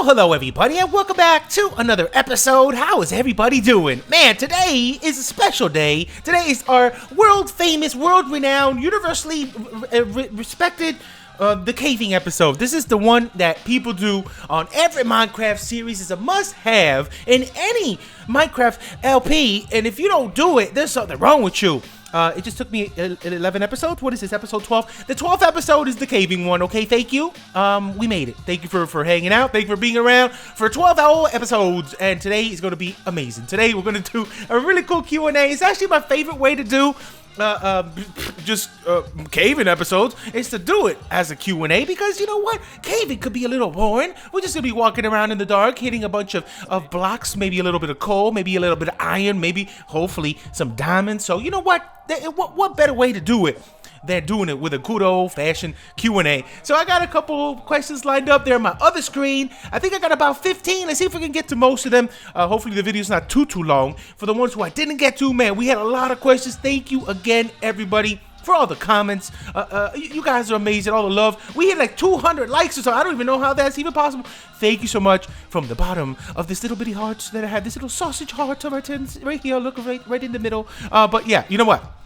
hello everybody, and welcome back to another episode. How is everybody doing? Man, today is a special day. Today is our world famous, world renowned, universally respected the caving episode. This is the one that people do on every Minecraft series. It's a must-have in any Minecraft LP, and if you don't do it, there's something wrong with you. It just took me 11 episodes. What is this, episode 12? The 12th episode is the caving one, okay? Thank you. We made it. Thank you for hanging out. Thank you for being around for 12 episodes. And today is going to be amazing. Today we're going to do a really cool Q&A. It's actually my favorite way to do caving episodes is to do it as a Q&A, because you know what, caving could be a little boring. We're just gonna be walking around in the dark, hitting a bunch of blocks, maybe a little bit of coal, maybe a little bit of iron, maybe hopefully some diamonds. So you know what better way to do it than doing it with a good old-fashioned Q&A. So I got a couple questions lined up there on my other screen. I think I got about 15. Let's see if we can get to most of them. Hopefully the video's not too long. For the ones who I didn't get to, man, we had a lot of questions. Thank you again, everybody, for all the comments. You guys are amazing, all the love. We hit like 200 likes or so. I don't even know how that's even possible. Thank you so much from the bottom of this little bitty heart that I have, this little sausage heart of our tins right here. Look right in the middle. But yeah, you know what?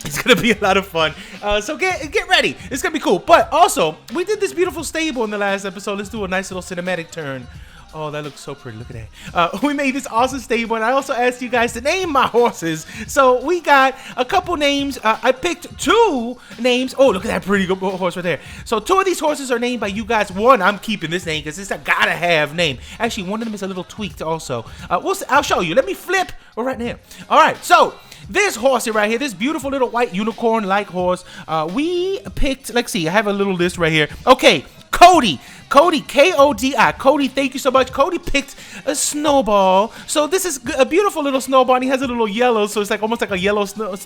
It's gonna be a lot of fun, so get ready. It's gonna be cool. But also, we did this beautiful stable in the last episode. Let's do a nice little cinematic turn. Oh, that looks so pretty. Look at that. We made this awesome stable, and I also asked you guys to name my horses. So we got a couple names. I picked 2 names. Oh, look at that pretty good horse right there. So 2 of these horses are named by you guys. One, I'm keeping this name because it's a gotta-have name. Actually, one of them is a little tweaked also. I'll show you. Let me flip right now. All right, so this horse right here, this beautiful little white unicorn-like horse, we picked, let's see, I have a little list right here. Okay, Cody, K-O-D-I. Cody, thank you so much. Cody picked a snowball. So this is a beautiful little snowball, and he has a little yellow, so it's like almost like a yellow snowball.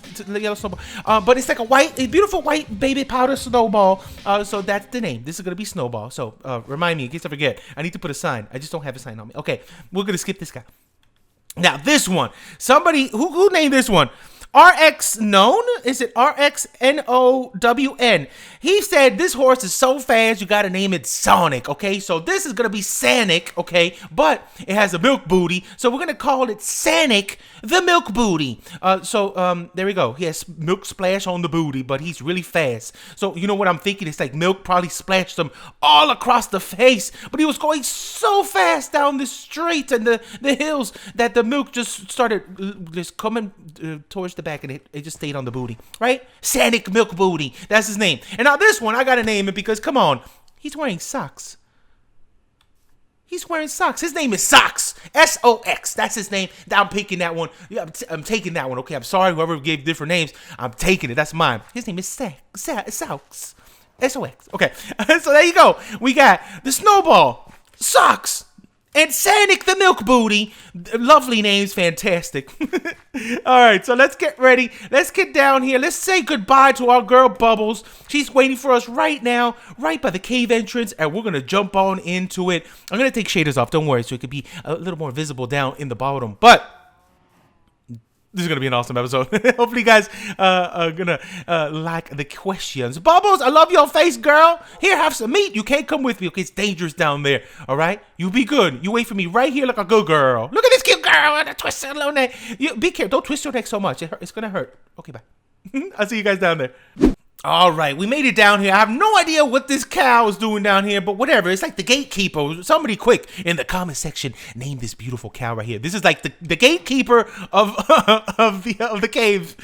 But it's like a beautiful white baby powder snowball. So that's the name. This is gonna be Snowball. So remind me in case I forget. I need to put a sign. I just don't have a sign on me. Okay, we're gonna skip this guy. Now this one, somebody who named this one? RX Known? Is it RXNOWN? He said this horse is so fast you gotta name it Sonic, okay? So this is gonna be Sanic, okay? But it has a milk booty, so we're gonna call it Sanic the Milk Booty. There we go. He has milk splash on the booty, but he's really fast. So you know what I'm thinking? It's like milk probably splashed him all across the face, but he was going so fast down the street and the hills that the milk just started just coming towards the back, and it just stayed on the booty, right? Sanic Milk Booty, that's his name. And now this one, I gotta name it because, come on, he's wearing socks. He's wearing socks. His name is Socks. S-O-X. That's his name. I'm picking that one. I'm taking that one, okay? I'm sorry, whoever gave different names. I'm taking it. That's mine. His name is Socks. S-O-X. Okay, so there you go. We got the Snowball, Socks, and Sanic the Milk Booty. Lovely names, fantastic. All right, so let's get ready. Let's get down here. Let's say goodbye to our girl Bubbles. She's waiting for us right now, right by the cave entrance, and we're gonna jump on into it. I'm gonna take shaders off, don't worry, so it could be a little more visible down in the bottom. But this is going to be an awesome episode. Hopefully you guys are going to like the questions. Bubbles, I love your face, girl. Here, have some meat. You can't come with me. Okay, it's dangerous down there. All right? You be good. You wait for me right here like a good girl. Look at this cute girl. Twist her little neck. Be careful. Don't twist your neck so much. It's going to hurt. Okay, bye. I'll see you guys down there. All right, we made it down here. I have no idea what this cow is doing down here, but whatever. It's like the gatekeeper. Somebody quick in the comment section name this beautiful cow right here. This is like the gatekeeper of the cave.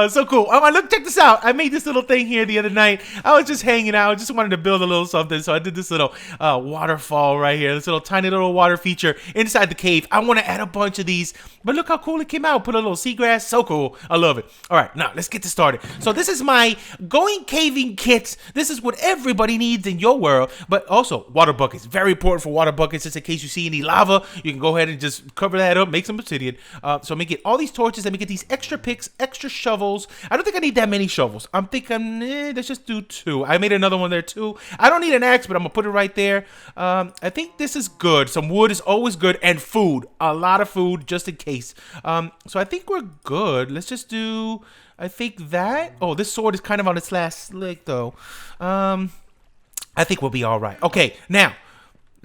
So cool. Look, check this out. I made this little thing here the other night. I was just hanging out. I just wanted to build a little something, so I did this little waterfall right here. This little tiny little water feature inside the cave. I want to add a bunch of these, but look how cool it came out. Put a little seagrass. So cool. I love it. All right, now let's get this started. So this is my going caving kits. This is what everybody needs in your world, but also water buckets. Very important for water buckets, just in case you see any lava, you can go ahead and just cover that up, make some obsidian. So let me get all these torches, let me get these extra picks, extra shovels. I don't think I need that many shovels. I'm thinking, let's just do 2. I made another one there too. I don't need an axe, but I'm gonna put it right there. I think this is good. Some wood is always good, and food. A lot of food, just in case. So I think we're good. Let's just do, I think that. Oh, this sword is kind of on its last leg, though. I think we'll be all right. Okay, now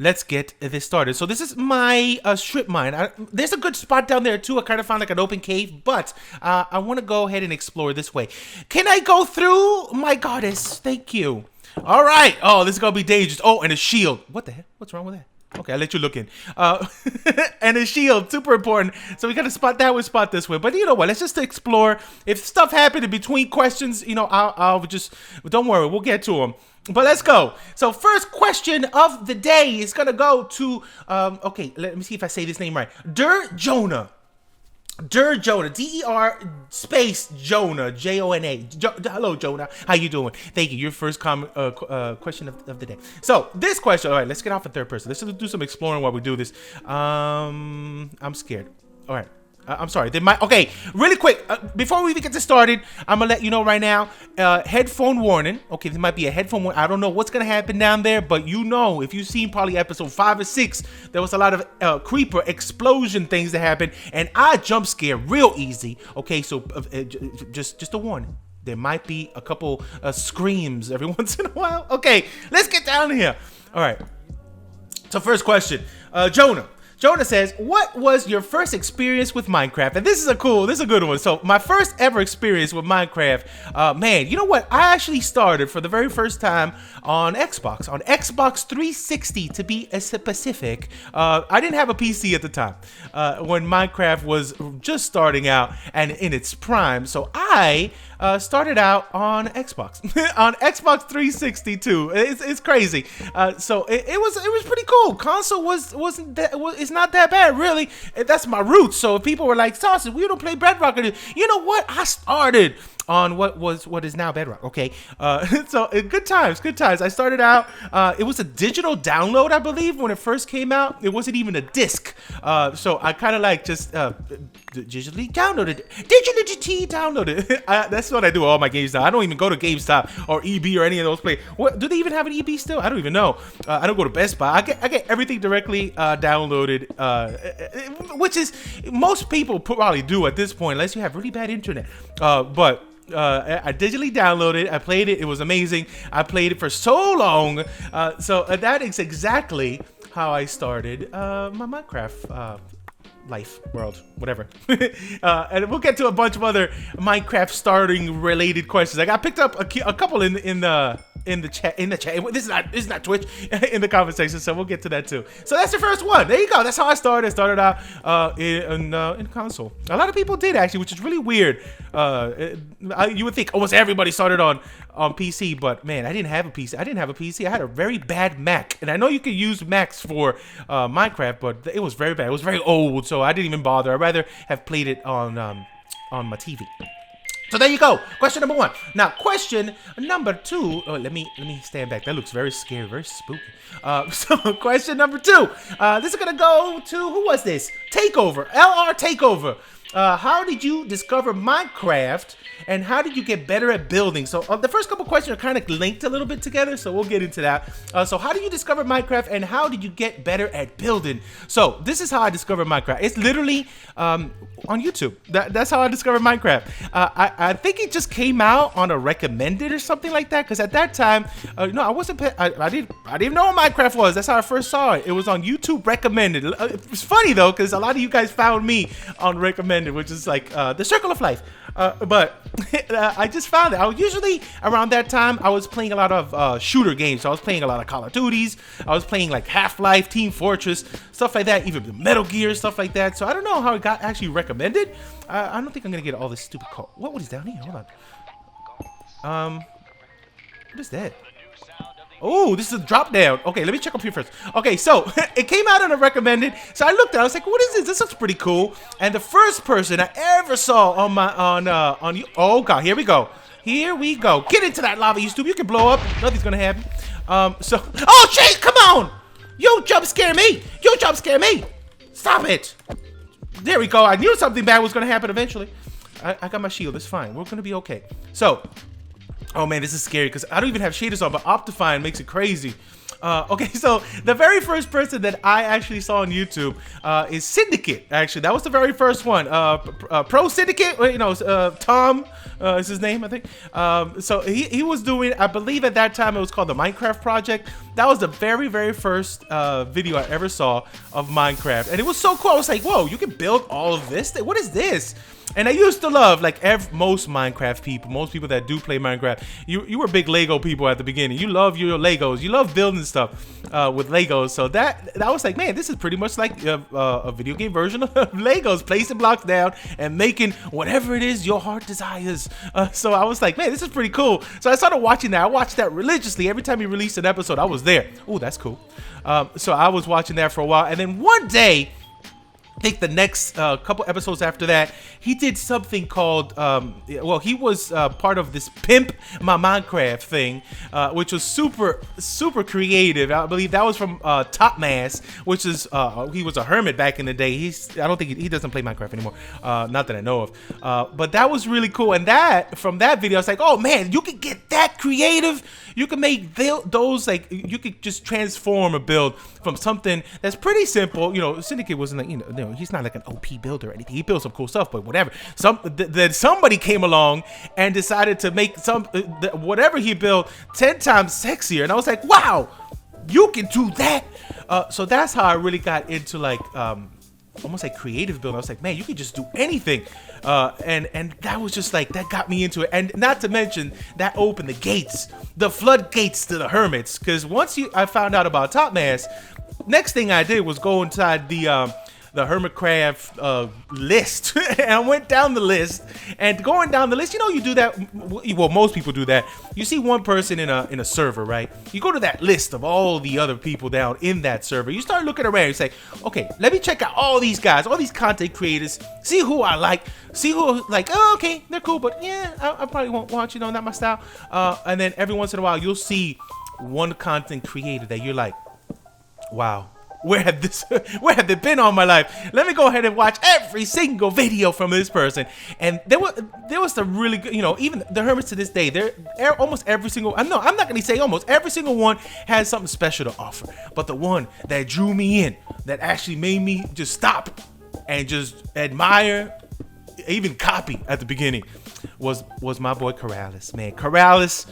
let's get this started. So this is my strip mine. There's a good spot down there too. I kind of found like an open cave, but I want to go ahead and explore this way. Can I go through? My goddess, thank you. All right. Oh, this is gonna be dangerous. Oh, and a shield. What the heck? What's wrong with that? Okay, I'll let you look in. And a shield, super important. So we gotta spot that way, spot this way. But you know what? Let's just explore. If stuff happened in between questions, you know, I'll just, don't worry, we'll get to them. But let's go. So first question of the day is gonna go to, okay, let me see if I say this name right. Jonah. Jonah, D-E-R space Jonah, J-O-N-A. Hello, Jonah. How you doing? Thank you. Your first question of the day. So this question. All right, let's get off in third person. Let's do some exploring while we do this. I'm scared. All right. I'm sorry. Okay, really quick. Before we even get this started, I'm gonna let you know right now. Headphone warning. Okay, there might be a headphone warning. I don't know what's gonna happen down there, but you know, if you've seen probably episode 5 or 6, there was a lot of creeper explosion things that happened, and I jump scare real easy. Okay, so just a warning. There might be a couple screams every once in a while. Okay, let's get down here. All right. So first question, Jonah. Jonah says, what was your first experience with Minecraft? And this is a good one. So my first ever experience with Minecraft, man, you know what? I actually started for the very first time on Xbox 360 to be specific. I didn't have a PC at the time when Minecraft was just starting out and in its prime. So I started out on Xbox, on Xbox 360 too. It's crazy. So it was pretty cool. Console it's not that bad really. That's my roots. So if people were like, Sausage, we don't play Bedrock. You know what? I started on what is now Bedrock. Okay, so good times. I started out. It was a digital download, I believe, when it first came out. It wasn't even a disc. So I kind of like just digitally downloaded it. That's what I do with all my games now. I don't even go to GameStop or EB or any of those places. What do they even have an EB still? I don't even know. I don't go to Best Buy. I get everything directly downloaded, which is most people probably do at this point, unless you have really bad internet. But I digitally downloaded it. I played it. It was amazing. I played it for so long. So that is exactly how I started my Minecraft life, world, whatever. And we'll get to a bunch of other Minecraft starting related questions. I got picked up a couple in the chat. This is not Twitch. In the comment section, so we'll get to that too. So that's the first one. There you go. That's how I started. I started out in console. A lot of people did actually, which is really weird. You would think almost everybody started on PC, but man, I didn't have a PC. I had a very bad Mac, and I know you could use Macs for Minecraft, but it was very bad. It was very old, so I didn't even bother. I'd rather have played it on my TV. So there you go. Question number 1. Now, question number 2. Oh, let me stand back. That looks very scary, very spooky. So question number 2. This is gonna go to, who was this? Takeover. LR Takeover. How did you discover Minecraft, and how did you get better at building? So the first couple questions are kind of linked a little bit together, so we'll get into that. So how did you discover Minecraft, and how did you get better at building? So this is how I discovered Minecraft. It's literally on YouTube. That's how I discovered Minecraft. I think it just came out on a recommended or something like that, because at that time, no, I didn't know what Minecraft was. That's how I first saw it. It was on YouTube recommended. It's funny though, because a lot of you guys found me on recommended, which is like the circle of life. But I just found it. I was usually around that time, I was playing a lot of shooter games. So I was playing a lot of Call of Duties. I was playing like Half-Life, Team Fortress, stuff like that, even Metal Gear, stuff like that. So I don't know how it got actually recommended. I don't think I'm gonna get all this stupid call. What is down here? Hold on. What is that? Oh, this is a drop down. Okay, let me check up here first. Okay, so it came out on a recommended. So I looked at it. I was like, what is this? This looks pretty cool. And the first person I ever saw on you. Oh god, here we go. Here we go. Get into that lava, you stupid. You can blow up. Nothing's gonna happen. Oh shit, come on. You jump scare me. You jump scare me. Stop it. There we go. I knew something bad was gonna happen eventually. I got my shield. It's fine. We're gonna be okay. So, oh man, this is scary because I don't even have shaders on, but Optifine makes it crazy. Okay, so the very first person that I actually saw on YouTube is Syndicate. Actually, that was the very first one. Pro Syndicate, you know, Tom is his name, I think. So he was doing, I believe at that time it was called the Minecraft Project. That was the very, very first video I ever saw of Minecraft, and it was so cool. I was like, whoa, you can build all of this? What is this? And I used to love, like, most Minecraft people, most people that do play Minecraft, you were big Lego people at the beginning. You love your Legos. You love building stuff with Legos. So that I was like, man, this is pretty much like a video game version of Legos, placing blocks down and making whatever it is your heart desires. So I was like, man, this is pretty cool. So I started watching that. I watched that religiously. Every time he released an episode, I was there. Oh, that's cool. So I was watching that for a while. And then one day, I think the next couple episodes after that, he did something called, well, he was part of this Pimp My Minecraft thing, which was super, super creative. I believe that was from Topmass, which is, he was a hermit back in the day. I don't think he doesn't play Minecraft anymore, not that I know of. But that was really cool. And from that video, I was like, oh man, you can get that creative. You can make those, like, you could just transform a build from something that's pretty simple. You know, Syndicate wasn't like, you know, he's not like an OP builder or anything. He built some cool stuff, but whatever. Then somebody came along and decided to make whatever he built 10 times sexier. And I was like, wow, you can do that. So that's how I really got into, like, almost like creative building. I was like, man, you can just do anything. And that was just like, that got me into it. And not to mention, that opened the gates, the floodgates to the hermits. Because once I found out about Topmass, next thing I did was go inside the Hermitcraft list. And I went down the list, and going down the list, you know, you do that, well, most people do that. You see one person in a server, right? You go to that list of all the other people down in that server. You start looking around, you say, okay, let me check out all these guys, all these content creators, see who I like, see who, like, oh, okay, they're cool, but yeah, I probably won't watch, you know, not my style. And then every once in a while, you'll see one content creator that you're like, wow, where have they been all my life? Let me go ahead and watch every single video from this person. And there was some really good, you know, even the hermits to this day, almost every single, I'm not gonna say almost every single one has something special to offer. But the one that drew me in, that actually made me just stop and just admire, even copy at the beginning, was my boy Keralis. Man, Keralis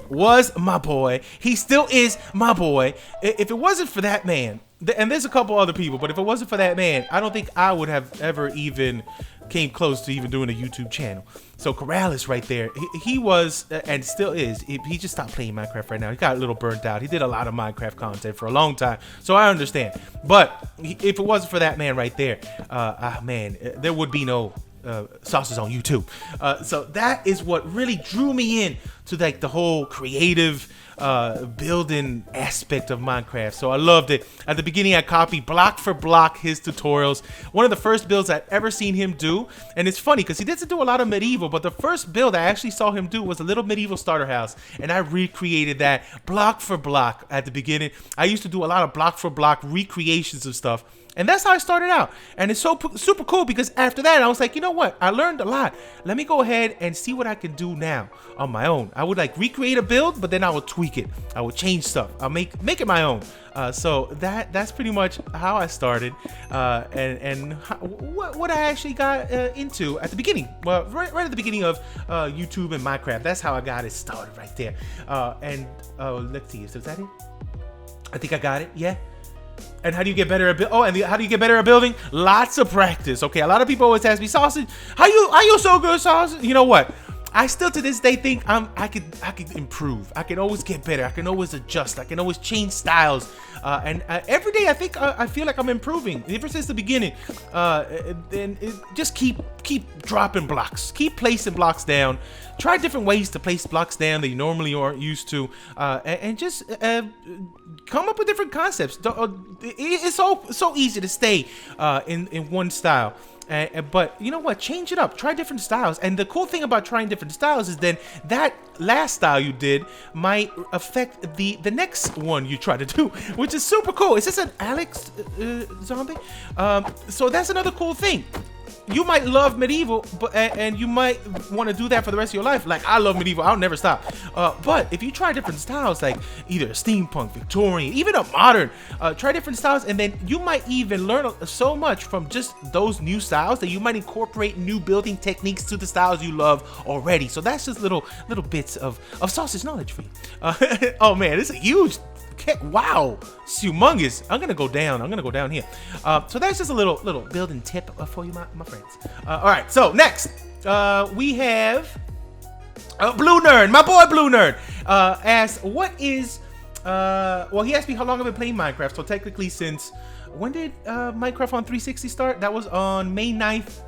was my boy. He still is my boy. If it wasn't for that man, and there's a couple other people, but if it wasn't for that man, I don't think I would have ever even came close to even doing a YouTube channel. So Keralis right there, he was and still is. He just stopped playing Minecraft right now. He got a little burnt out. He did a lot of Minecraft content for a long time, so I understand. But if it wasn't for that man right there, man, there would be no sauces on YouTube. So that is what really drew me in to, like, the whole creative building aspect of Minecraft. So I loved it. At the beginning, I copied block for block his tutorials. One of the first builds I've ever seen him do, and it's funny because he doesn't do a lot of medieval, but the first build I actually saw him do was a little medieval starter house, and I recreated that block for block at the beginning. I used to do a lot of block for block recreations of stuff. And that's how I started out. And it's so super cool because after that, I was like, you know what? I learned a lot. Let me go ahead and see what I can do now on my own. I would, like, recreate a build, but then I would tweak it. I would change stuff. I'll make it my own. So that's pretty much how I started, and what I actually got into at the beginning. Well, right at the beginning of YouTube and Minecraft. That's how I got it started right there. Let's see. Is that it? I think I got it. Yeah. And how do you get better at how do you get better at building? Lots of practice. Okay, a lot of people always ask me, Sausage, how you so good, Sausage? You know what? I still to this day think I could improve. I can always get better. I can always adjust. I can always change styles. And every day I feel like I'm improving. Ever since the beginning. And just keep dropping blocks. Keep placing blocks down. Try different ways to place blocks down that you normally aren't used to. And just come up with different concepts. It's so easy to stay in one style. But you know what? Change it up. Try different styles. And the cool thing about trying different styles is then that last style you did might affect the next one you try to do, which is super cool. Is this an Alex zombie? So that's another cool thing. you might love medieval, but and you might want to do that for the rest of your life. Like I love medieval, I'll never stop. But if you try different styles, like either steampunk, Victorian, even a modern, try different styles, and then you might even learn so much from just those new styles that you might incorporate new building techniques to the styles you love already. So that's just little bits of sausage knowledge for you. Oh man, this is a huge. Wow, it's humongous. I'm gonna go down here. So that's just a little building tip for you, my friends. All right, so next we have Blue Nerd. My boy Blue Nerd asked, what is well, he asked me how long I've been playing Minecraft. So technically, since when did Minecraft on 360 start? That was on May 9th.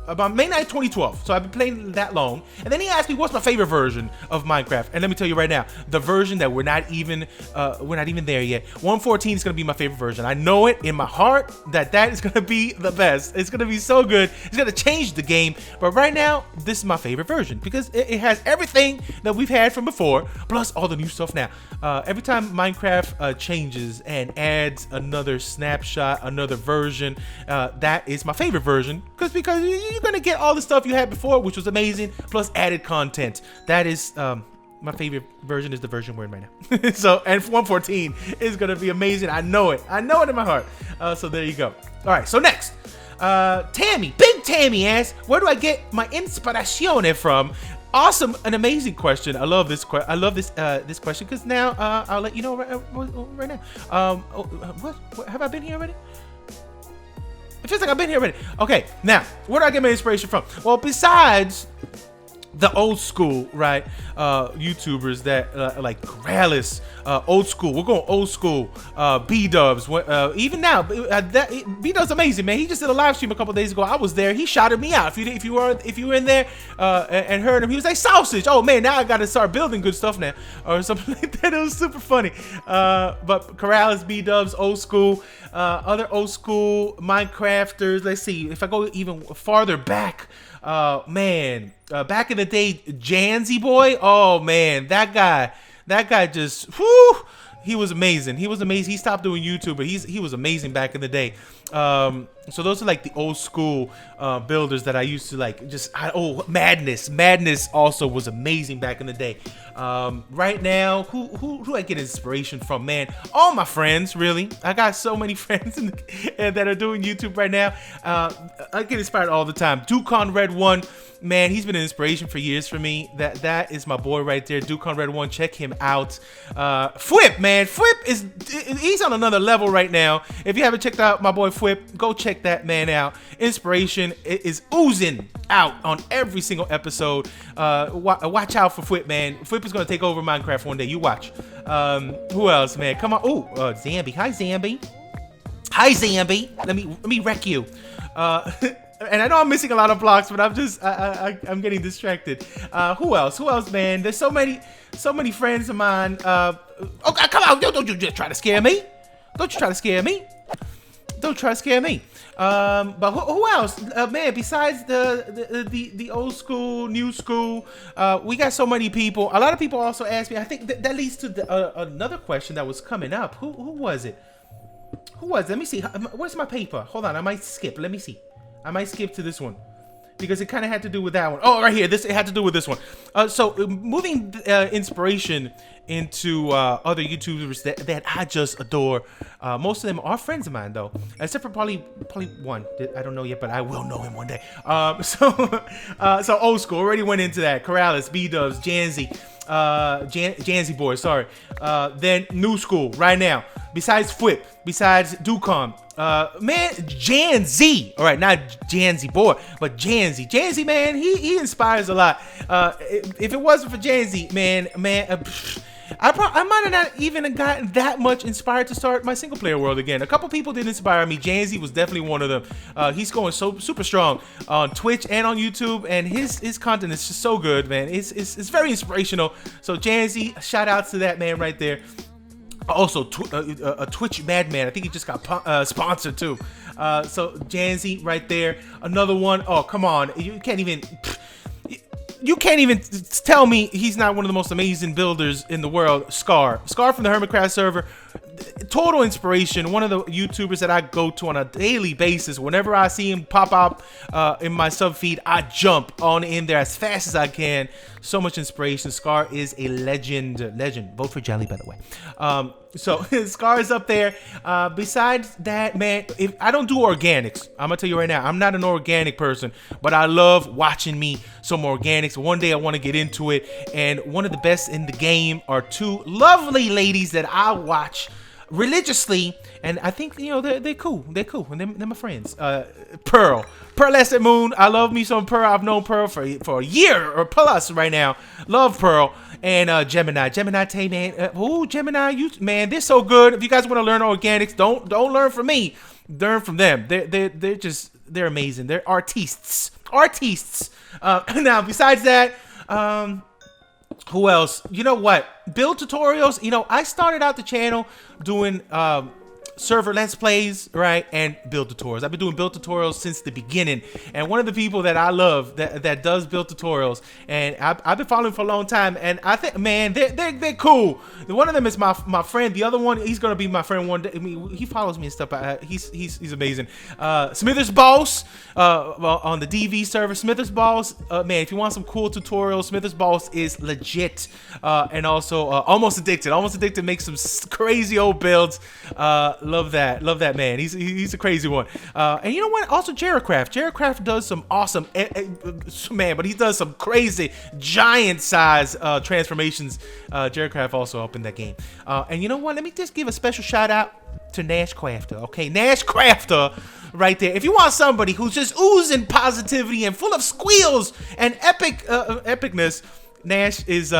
About May 9th, 2012. So I've been playing that long. And then he asked me what's my favorite version of Minecraft. And let me tell you right now, the version that we're not even there yet. 1.14 is gonna be my favorite version. I know it in my heart that is gonna be the best. It's gonna be so good. It's gonna change the game. But right now, this is my favorite version because it has everything that we've had from before, plus all the new stuff now. Every time Minecraft changes and adds another snapshot, another version, that is my favorite version because you're gonna get all the stuff you had before, which was amazing, plus added content. That is my favorite version is the version we're in right now. So, and 1.14 is gonna be amazing. I know it in my heart. So there you go. All right, so next, Tammy, Big Tammy asks, where do I get my inspirazione from? Awesome, an amazing question. I love this this question because now I'll let you know right now. What have I been here already? It feels like I've been here already. Okay, now, where do I get my inspiration from? Well, besides the old school, right, YouTubers that like Gralis, old school. We're going old school. B-Dubs. Even now, B-Dubs amazing, man. He just did a live stream a couple days ago. I was there. He shouted me out. If you were in there and heard him, he was like, "Sausage." Oh man, now I got to start building good stuff now, or something like that. It was super funny. But Corrales, B-Dubs, old school. Other old school Minecrafters. Let's see. If I go even farther back, man, back in the day, Janzy boy. Oh man, that guy just, whew, he was amazing. He stopped doing YouTube, but he was amazing back in the day. So those are like the old school builders that I used to like. Madness also was amazing back in the day. Right now, who do I get inspiration from, man? All my friends, really. I got so many friends that are doing YouTube right now. I get inspired all the time. Ducon Red One, man, he's been an inspiration for years for me. That is my boy right there, Ducon Red One. Check him out. Fwip, man, he's on another level right now. If you haven't checked out my boy Fwip, go check that man out. Inspiration is oozing out on every single episode. Watch out for Fwip, man. Fwip is gonna take over Minecraft one day. You watch. Who else, man? Come on. Oh, Zambi. Hi, Zambi. Hi, Zambi. Let me wreck you. And I know I'm missing a lot of blocks, but I'm getting distracted. Who else, man? There's so many friends of mine. Oh, come on! Don't you just try to scare me? Don't you try to scare me? Don't try to scare me. But who else, man? Besides the old school, new school, we got so many people. A lot of people also ask me. I think that leads to another question that was coming up. Who was it? Who was it? Let me see. Where's my paper? Hold on, I might skip. Let me see. I might skip to this one because it kind of had to do with that one. Oh, right here. It had to do with this one. So moving inspiration into other YouTubers that I just adore. Most of them are friends of mine, though, except for probably one. I don't know yet, but I will know him one day. So old school. Already went into that. Corrales, B-Dubs, Janzy. Janzy boy, sorry. Then new school right now. Besides Fwip, besides Ducom, man, Janzy. All right, not Janzy boy, but Janzy. Janzy, man, he inspires a lot. If it wasn't for Janzy, man, I might have not even gotten that much inspired to start my single player world again. A couple people did inspire me. Janzy was definitely one of them. He's going so super strong on Twitch and on YouTube, and his content is just so good, man. It's very inspirational. So Janzy, shout out to that man right there. Also, a Twitch madman. I think he just got sponsored too. So Janzy right there. Another one. Oh, come on. You can't even tell me he's not one of the most amazing builders in the world. Scar from the Hermitcraft server. total inspiration. One of the YouTubers that I go to on a daily basis. Whenever I see him pop up in my sub feed, I jump on in there as fast as I can. So much inspiration. Scar is a legend. Vote for Jelly, by the way. So Scar is up there. Besides that, man, if I don't do organics, I'm gonna tell you right now, I'm not an organic person, but I love watching me some organics. One day I want to get into it, and one of the best in the game are two lovely ladies that I watch religiously, and I think, you know, they're cool. They're cool, and they're my friends. Pearl Asset Moon. I love me some Pearl. I've known Pearl for a year or plus right now. Love Pearl. And Gemini Tay, man. Gemini, you, man, they're so good. If you guys want to learn organics, don't learn from me. Learn from them. They're amazing. They're artistes. Now, besides that, who else? You know what? Build tutorials. You know, I started out the channel doing server let's plays, right, and build tutorials. I've been doing build tutorials since the beginning, and one of the people that I love that does build tutorials, and I've been following for a long time, and I think, man, they're cool. One of them is my friend. The other one, he's gonna be my friend one day. I mean, he follows me and stuff. He's amazing. Smithers Boss on the DV server. Smithers Boss, man, if you want some cool tutorials, Smithers Boss is legit. And also Almost Addicted makes some crazy old builds. Love that man. He's a crazy one. And you know what? Also Jaracraft does some awesome man, but he does some crazy giant size transformations. Jaracraft also up in that game. And you know what? Let me just give a special shout out to Nash Crafter. Okay, Nash Crafter right there. If you want somebody who's just oozing positivity and full of squeals and epicness, Nash is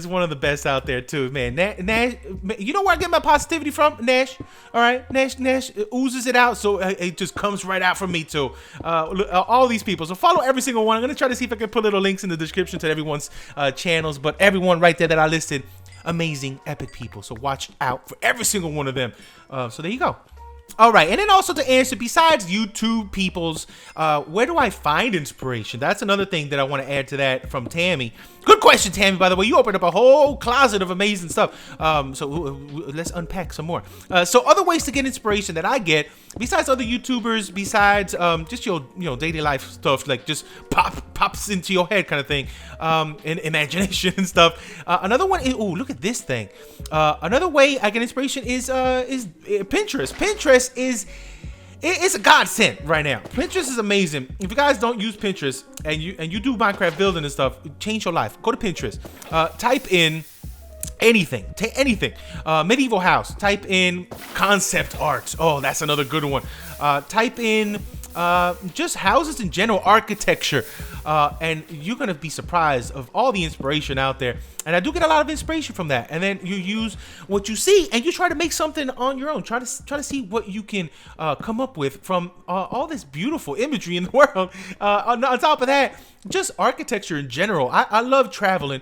one of the best out there too, man. Nash, you know where I get my positivity from? Nash. All right, Nash oozes it out, so it just comes right out from me too. All these people. So follow every single one. I'm gonna try to see if I can put little links in the description to everyone's channels, but everyone right there that I listed, amazing, epic people. So watch out for every single one of them. So there you go. All right, and then also to answer, besides YouTube people's, where do I find inspiration? That's another thing that I want to add to that from Tammy. Good question, Tammy, by the way. You opened up a whole closet of amazing stuff. So let's unpack some more. So other ways to get inspiration that I get, besides other YouTubers, besides just your daily life stuff, like just pops into your head kind of thing, and imagination and stuff. Another one is, oh, look at this thing. Another way I get inspiration is Pinterest. Pinterest it's a godsend right now. Pinterest is amazing. If you guys don't use Pinterest and you do Minecraft building and stuff, change your life. Go to Pinterest. Type in anything. Medieval house. Type in concept art. Oh, that's another good one. Type in just houses in general, architecture, and you're gonna be surprised of all the inspiration out there. And I do get a lot of inspiration from that. And then you use what you see and you try to make something on your own. Try to see what you can come up with from all this beautiful imagery in the world. On top of that, just architecture in general. I love traveling,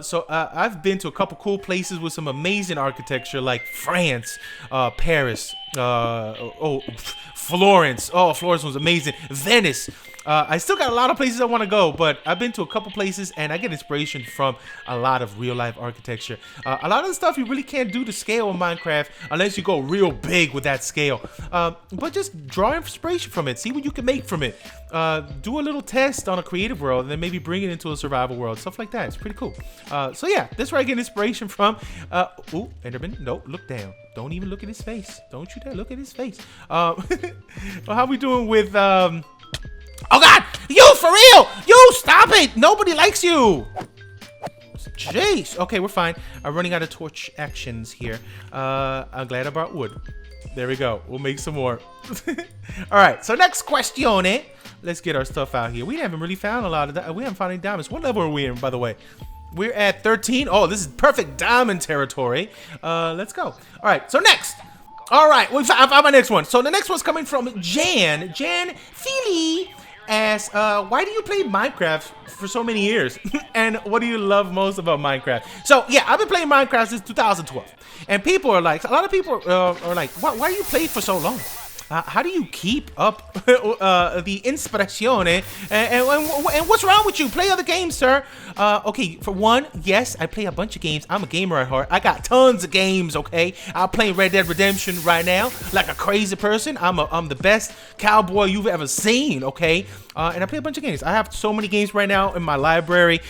so I've been to a couple cool places with some amazing architecture, like France, Paris, Florence. Oh, Florence was amazing. Venice. I still got a lot of places I want to go, but I've been to a couple places and I get inspiration from a lot of real life architecture. A lot of the stuff you really can't do to scale in Minecraft unless you go real big with that scale. But just draw inspiration from it. See what you can make from it. Do a little test on a creative world and then maybe bring it into a survival world. Stuff like that. It's pretty cool. So yeah, that's where I get inspiration from. Ooh, Enderman. No, look down. Don't even look at his face. Don't you dare look at his face. Well, how we doing with... Oh God! You, for real! You, stop it! Nobody likes you! Jeez. Okay, we're fine. I'm running out of torch actions here. I'm glad I brought wood. There we go. We'll make some more. Alright, so next question. Let's get our stuff out here. We haven't really found a lot of that. We haven't found any diamonds. What level are we in, by the way? We're at 13. Oh, this is perfect diamond territory. Let's go. Alright, so next. Alright, I found my next one. So the next one's coming from Jan. Jan Feely asks, why do you play Minecraft for so many years? And what do you love most about Minecraft? So yeah, I've been playing Minecraft since 2012. And people are like, a lot of people are like, why do you play for so long? How do you keep up the inspirazione? And what's wrong with you? Play other games, sir. Okay, for one, yes, I play a bunch of games. I'm a gamer at heart. I got tons of games, okay? I'm playing Red Dead Redemption right now like a crazy person. I'm the best cowboy you've ever seen, okay? And I play a bunch of games. I have so many games right now in my library,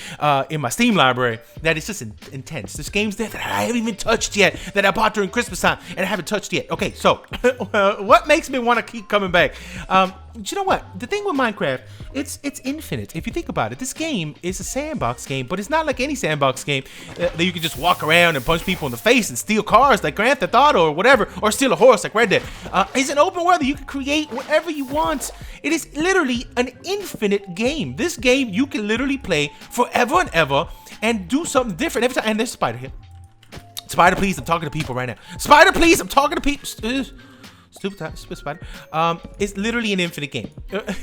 in my Steam library, that it's just intense. There's games there that I haven't even touched yet, that I bought during Christmas time, and I haven't touched yet. Okay, so what makes me want to keep coming back? You know what? The thing with Minecraft, it's infinite. If you think about it, this game is a sandbox game, but it's not like any sandbox game that you can just walk around and punch people in the face and steal cars like Grand Theft Auto or whatever, or steal a horse like Red Dead. It's an open world that you can create whatever you want. It is literally an infinite game. This game you can literally play forever and ever and do something different every time. And there's Spider here. Spider, please, I'm talking to people right now. Spider, please, I'm talking to people. Stupid spider. It's literally an infinite game.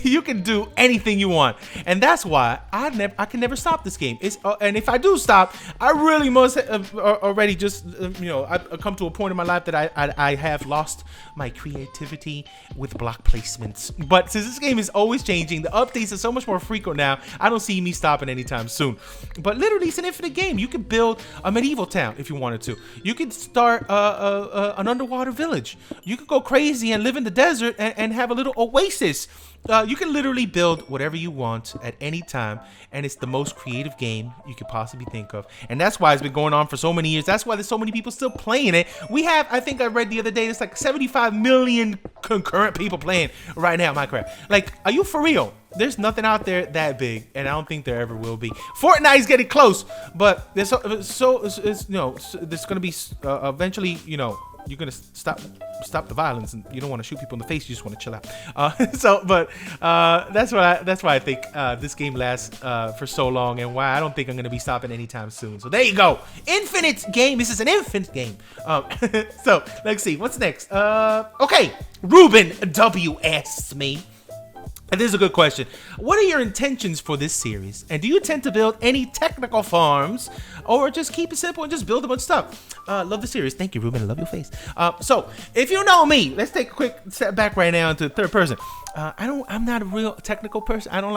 You can do anything you want, and that's why I can never stop this game. And if I do stop, I really must have already just I've come to a point in my life that I have lost my creativity with block placements. But since this game is always changing, the updates are so much more frequent now. I don't see me stopping anytime soon. But literally, it's an infinite game. You can build a medieval town if you wanted to. You can start an underwater village. You could go crazy and live in the desert and have a little oasis. You can literally build whatever you want at any time, and it's the most creative game you could possibly think of. And that's why it's been going on for so many years. That's why there's so many people still playing it. We have, I think I read the other day, it's like 75 million concurrent people playing right now Minecraft. Like, are you for real? There's nothing out there that big, and I don't think there ever will be. Fortnite's getting close, but there's there's gonna be eventually, you're gonna stop the violence, and you don't want to shoot people in the face. You just want to chill out. That's why I think this game lasts for so long, and why I don't think I'm gonna be stopping anytime soon. So there you go, infinite game. This is an infinite game. So let's see what's next. Okay, Ruben W asks me. And this is a good question. What are your intentions for this series? And do you tend to build any technical farms, or just keep it simple and just build a bunch of stuff? Love the series. Thank you, Ruben. I love your face. So if you know me, let's take a quick step back right now into third person. I'm not a real technical person. I don't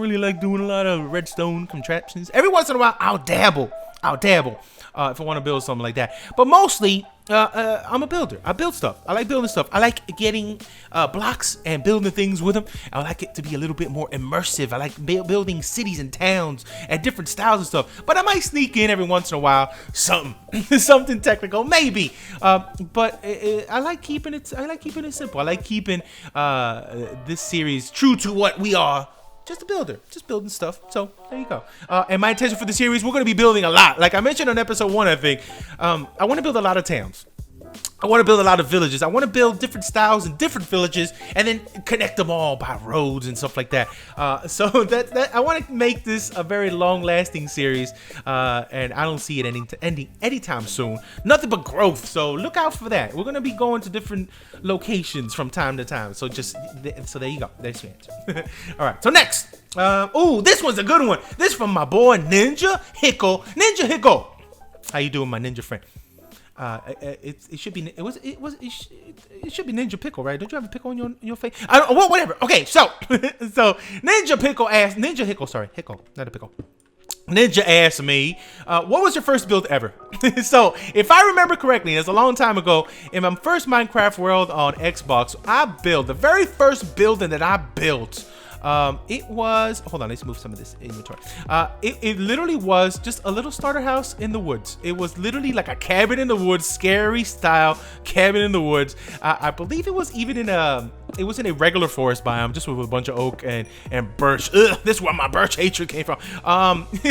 really like doing a lot of redstone contraptions. Every once in a while, I'll dabble. If I want to build something like that. But mostly, I'm a builder. I build stuff. I like building stuff. I like getting blocks and building things with them. I like it to be a little bit more immersive. I like building cities and towns and different styles and stuff. But I might sneak in every once in a while something technical, maybe. But I like keeping it. I like keeping it simple. I like keeping this series true to what we are. Just a builder, just building stuff. So there you go. And my intention for the series, we're going to be building a lot. Like I mentioned on episode 1, I think, I want to build a lot of towns. I want to build a lot of villages. I want to build different styles and different villages, and then connect them all by roads and stuff like that. So that I want to make this a very long-lasting series, and I don't see it ending anytime soon. Nothing but growth. So look out for that. We're gonna be going to different locations from time to time. So there you go. There's your answer. All right. So next, this one's a good one. This is from my boy Ninja Hickle. Ninja Hickle, how you doing, my ninja friend? It should be Ninja Pickle, right? Don't you have a pickle on your face? Whatever. Okay, so Ninja Hickle, sorry, Hickle, not a pickle. Ninja asked me, what was your first build ever? So if I remember correctly, it's a long time ago, in my first Minecraft world on Xbox, the very first building that I built. It was, hold on, let's move some of this inventory. It literally was just a little starter house in the woods. It was literally like a cabin in the woods, scary style cabin in the woods. I believe it was even in a regular forest biome, just with a bunch of oak and birch. Ugh, this is where my birch hatred came from.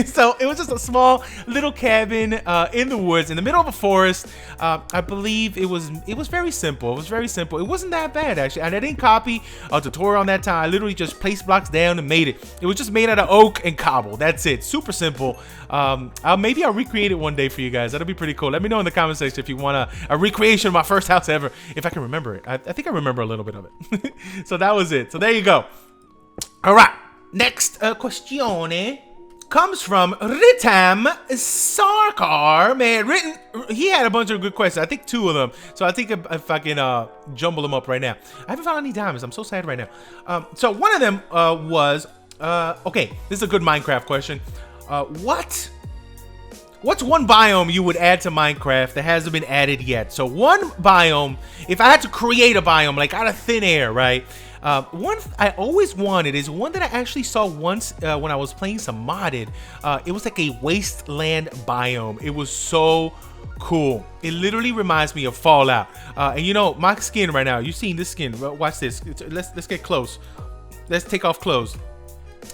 So it was just a small little cabin in the woods in the middle of a forest. I believe it was very simple. It was very simple. It wasn't that bad actually, and I didn't copy a tutorial on that time. I literally just placed blocks down and made it. It was just made out of oak and cobble. That's it. Super simple. Maybe I'll recreate it one day for you guys. That'll be pretty cool. Let me know in the comment section if you want a recreation of my first house ever, if I can remember it. I think I remember a little bit of it. So that was it. So there you go. All right. Next question. comes from Ritam Sarkar. Man, he had a bunch of good questions. I think 2 of them. So I think if I can jumble them up right now. I haven't found any diamonds. I'm so sad right now. So one of them was, okay, this is a good Minecraft question. What's one biome you would add to Minecraft that hasn't been added yet? So one biome, if I had to create a biome, like out of thin air, right? One I always wanted is one that I actually saw once when I was playing some modded. It was like a wasteland biome. It was so cool. It literally reminds me of Fallout. And you know, my skin right now, you've seen this skin. Watch this. Let's get close. Let's take off clothes.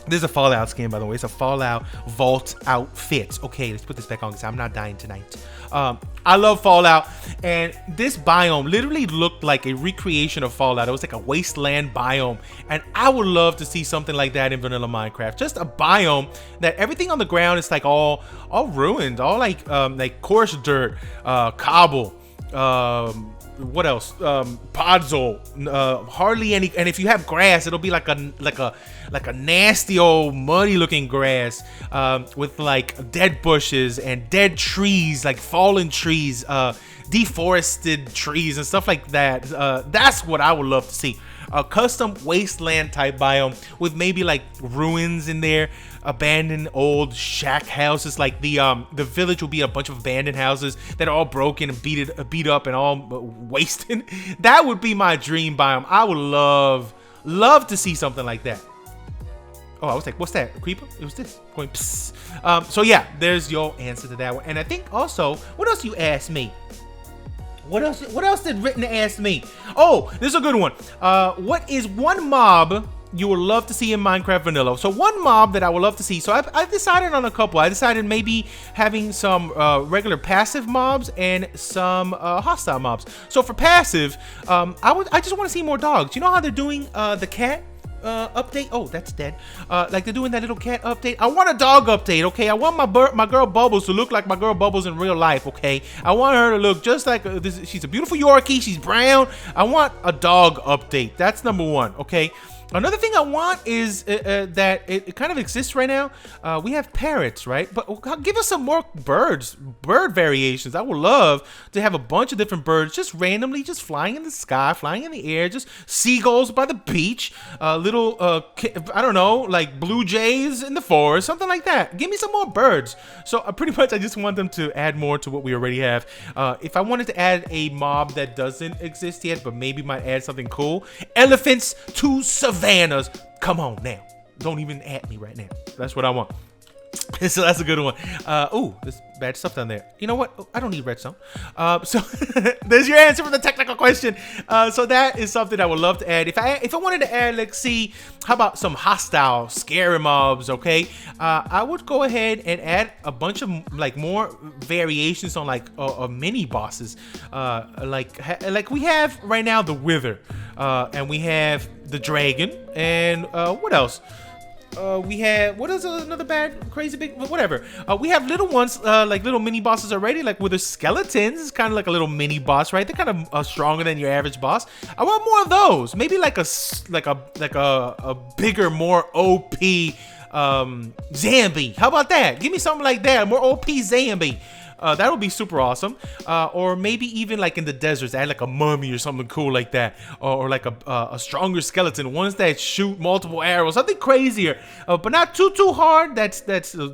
This is a Fallout skin, by the way. It's a Fallout Vault outfit. Okay, let's put this back on because I'm not dying tonight. I love Fallout, and this biome literally looked like a recreation of Fallout. It was like a wasteland biome, and I would love to see something like that in vanilla Minecraft. Just a biome that everything on the ground is like all ruined, all like coarse dirt, cobble. What else? Podzol. Hardly any. And if you have grass, it'll be like a nasty old muddy looking grass with like dead bushes and dead trees, like fallen trees, deforested trees and stuff like that. That's what I would love to see. A custom wasteland type biome with maybe like ruins in there, abandoned old shack houses. Like the village will be a bunch of abandoned houses that are all broken and beat up and all wasted. That would be my dream biome. I would love to see something like that. Oh, I was like, what's that? A creeper? It was this going psst. So yeah, there's your answer to that one. And I think also, what else you asked me? What else did Written ask me? Oh, this is a good one. What is one mob you would love to see in Minecraft Vanilla? So one mob that I would love to see. So I've decided on a couple. I decided maybe having some regular passive mobs and some hostile mobs. So for passive, I just want to see more dogs. You know how they're doing the cat update? Oh, that's dead. Like they're doing that little cat update. I want a dog update, okay? I want my girl Bubbles to look like my girl Bubbles in real life, okay? I want her to look just like this. She's a beautiful Yorkie. She's brown. I want a dog update. That's number one, okay? Another thing I want is that it kind of exists right now. We have parrots, right? But give us some more bird variations. I would love to have a bunch of different birds just randomly just flying in the sky, flying in the air, just seagulls by the beach, little, I don't know, like blue jays in the forest, something like that. Give me some more birds. So pretty much I just want them to add more to what we already have. If I wanted to add a mob that doesn't exist yet, but maybe might add something cool, elephants to savannas. Come on now. Don't even at me right now. That's what I want. So that's a good one. Oh, there's bad stuff down there. You know what? I don't need redstone. So there's your answer for the technical question. So that is something I would love to add. If I wanted to add, let's see, how about some hostile, scary mobs? Okay, I would go ahead and add a bunch of like more variations on like mini bosses. Like we have right now the Wither, and we have the Dragon, and what else? We have, what is another bad, crazy big, whatever. We have little ones, like little mini bosses already, like with the skeletons. It's kind of like a little mini boss, right? They're kind of stronger than your average boss. I want more of those. Maybe like a bigger, more OP zombie. How about that? Give me something like that, a more OP zombie. That would be super awesome. Or maybe even like in the deserts, add like a mummy or something cool like that, or like a stronger skeleton, ones that shoot multiple arrows, something crazier, but not too hard. That's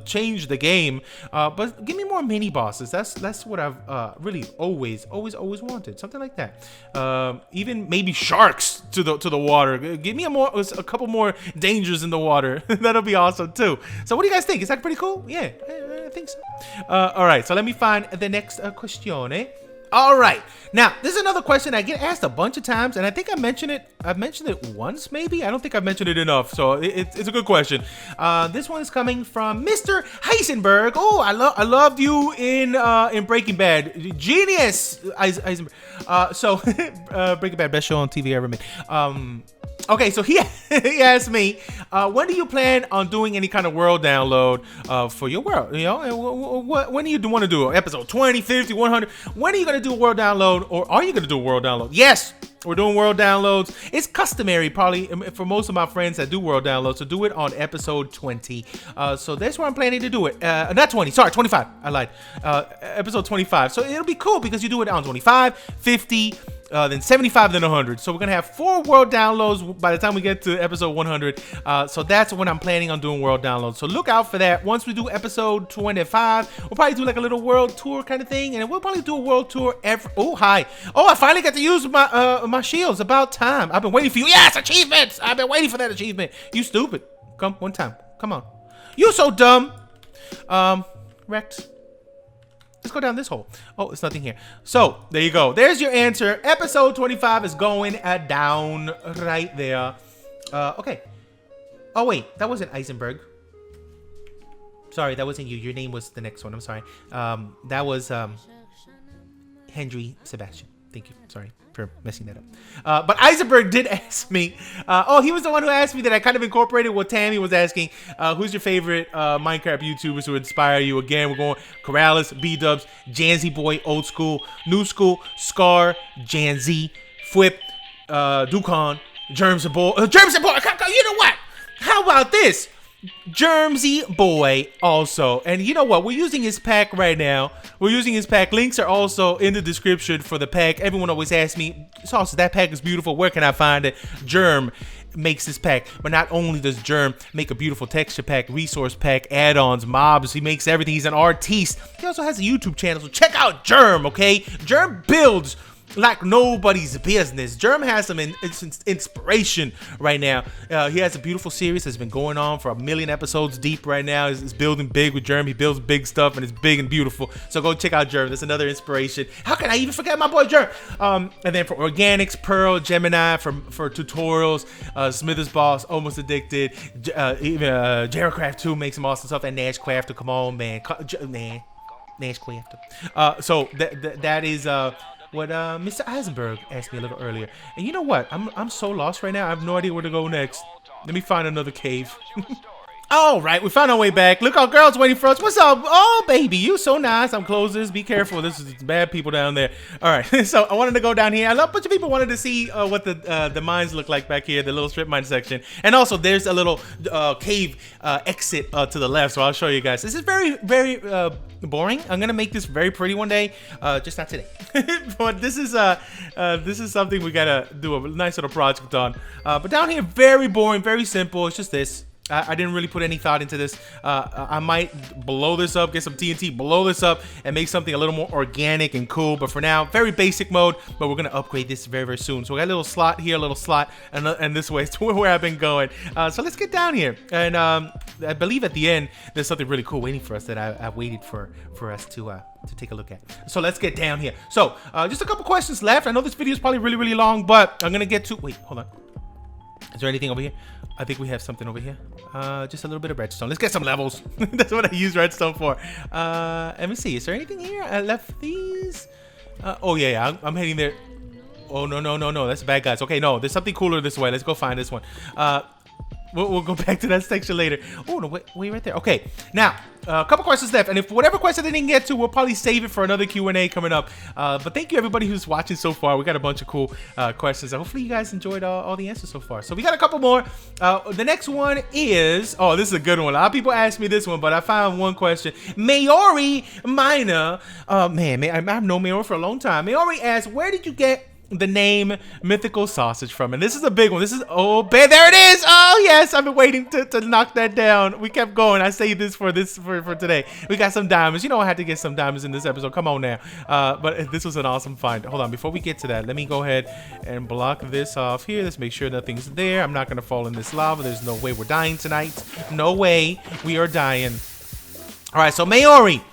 changed the game. But give me more mini bosses. That's what I've really always wanted, something like that. Even maybe sharks to the water. Give me a couple more dangers in the water. That'll be awesome too. So what do you guys think? Is that pretty cool? Yeah, I think so. All right, so let me find the next question. All right, now this is another question I get asked a bunch of times, and I think I've mentioned it once, maybe. I don't think I've mentioned it enough, so it's a good question. This one is coming from Mr. Heisenberg. Oh, I loved you in Breaking Bad, genius, Heisenberg. So Breaking Bad, best show on TV ever made. Okay, so he he asked me, when do you plan on doing any kind of world download for your world? You know, and when do you want to do it? Episode 20, 50, 100? When are you going to do a world download, or are you going to do a world download? Yes, we're doing world downloads. It's customary, probably, for most of my friends that do world downloads, to do it on episode 20. So that's where I'm planning to do it. Not 20, sorry, 25. I lied. Episode 25. So it'll be cool because you do it on 25, 50, then 75, then 100. So we're gonna have 4 world downloads by the time we get to episode 100. So that's when I'm planning on doing world downloads. So look out for that. Once we do episode 25, we'll probably do like a little world tour kind of thing, and we'll probably do a world tour every. Oh, hi. Oh, I finally got to use my my shields. About time. I've been waiting for you. Yes, achievements. I've been waiting for that achievement. You stupid. Come one time. Come on. You so dumb. Rex. Let's go down this hole. Oh, it's nothing here. So, there you go. There's your answer. Episode 25 is going down right there. Okay. Oh, wait. That wasn't Eisenberg. Sorry, that wasn't you. Your name was the next one. I'm sorry. That was Henry Sebastian. Thank you. Sorry for messing that up. But Eisenberg did ask me. Oh, he was the one who asked me that I kind of incorporated what Tammy was asking. Who's your favorite Minecraft YouTubers who inspire you? Again, we're going Corrales, B-Dubs, Janzy Boy, Old School, New School, Scar, Janzy, Fwip, Ducon, Germsy Boy. Germsy Boy! You know what? How about this? Germsy Boy also. And you know what? We're using his pack right now. We're using his pack. Links are also in the description for the pack. Everyone always asks me, Sausage, that pack is beautiful. Where can I find it? Germ makes this pack. But not only does Germ make a beautiful texture pack, resource pack, add-ons, mobs, he makes everything. He's an artiste. He also has a YouTube channel, so check out Germ, okay? Germ builds like nobody's business. Germ has some inspiration right now. He has a beautiful series that's been going on for 1 million episodes deep right now. He's building big with Germ. He builds big stuff and it's big and beautiful. So go check out Germ. That's another inspiration. How can I even forget my boy Germ? And then for organics, Pearl, Gemini, for tutorials, Smithers Boss, Almost Addicted, even Jaracraft 2 makes some awesome stuff, and Nash Crafter. Come on, man. Nash Crafter. So that is what Mr. Eisenberg asked me a little earlier. And you know what? I'm so lost right now. I have no idea where to go next. Let me find another cave. All right, we found our way back. Look, our girl's waiting for us. What's up? Oh, baby, you so nice. I'm closing this. Be careful. This is bad people down there. All right, so I wanted to go down here. I love a bunch of people wanted to see what the mines look like back here, the little strip mine section. And also, there's a little cave exit to the left, so I'll show you guys. This is very, very boring. I'm gonna make this very pretty one day, just not today. But this is something we gotta do a nice little project on. But down here, very boring, very simple. It's just this. I didn't really put any thought into this. I might blow this up, get some TNT, blow this up, and make something a little more organic and cool. But for now, very basic mode. But we're gonna upgrade this very, very soon. So we got a little slot here, a little slot, and this way is where I've been going. So let's get down here. And I believe at the end there's something really cool waiting for us that I waited for us to take a look at. So let's get down here. So just a couple questions left. I know this video is probably really, really long, but I'm gonna get to. Wait, hold on. Is there anything over here? I think we have something over here. Just a little bit of redstone. Let's get some levels. That's what I use redstone for. Let me see. Is there anything here? I left these. Oh, yeah. I'm heading there. Oh, no. That's bad guys. Okay, no. There's something cooler this way. Let's go find this one. We'll go back to that section later. Oh, no, wait right there. Okay, now, a couple questions left. And if whatever question I didn't get to, we'll probably save it for another Q&A coming up. But thank you, everybody who's watching so far. We got a bunch of cool questions. Hopefully, you guys enjoyed all the answers so far. So we got a couple more. The next one is... Oh, this is a good one. A lot of people ask me this one, but I found one question. Maori Miner. Man, I've known Maori for a long time. Maori asked, where did you get the name Mythical Sausage from? And this is a big one. This is, oh, there it is. Oh, yes. I've been waiting to knock that down. We kept going. I saved this for today. We got some diamonds. You know I had to get some diamonds in this episode. Come on now. But this was an awesome find. Hold on. Before we get to that, let me go ahead and block this off here. Let's make sure nothing's there. I'm not going to fall in this lava. There's no way we're dying tonight. No way we are dying. All right. So Maori.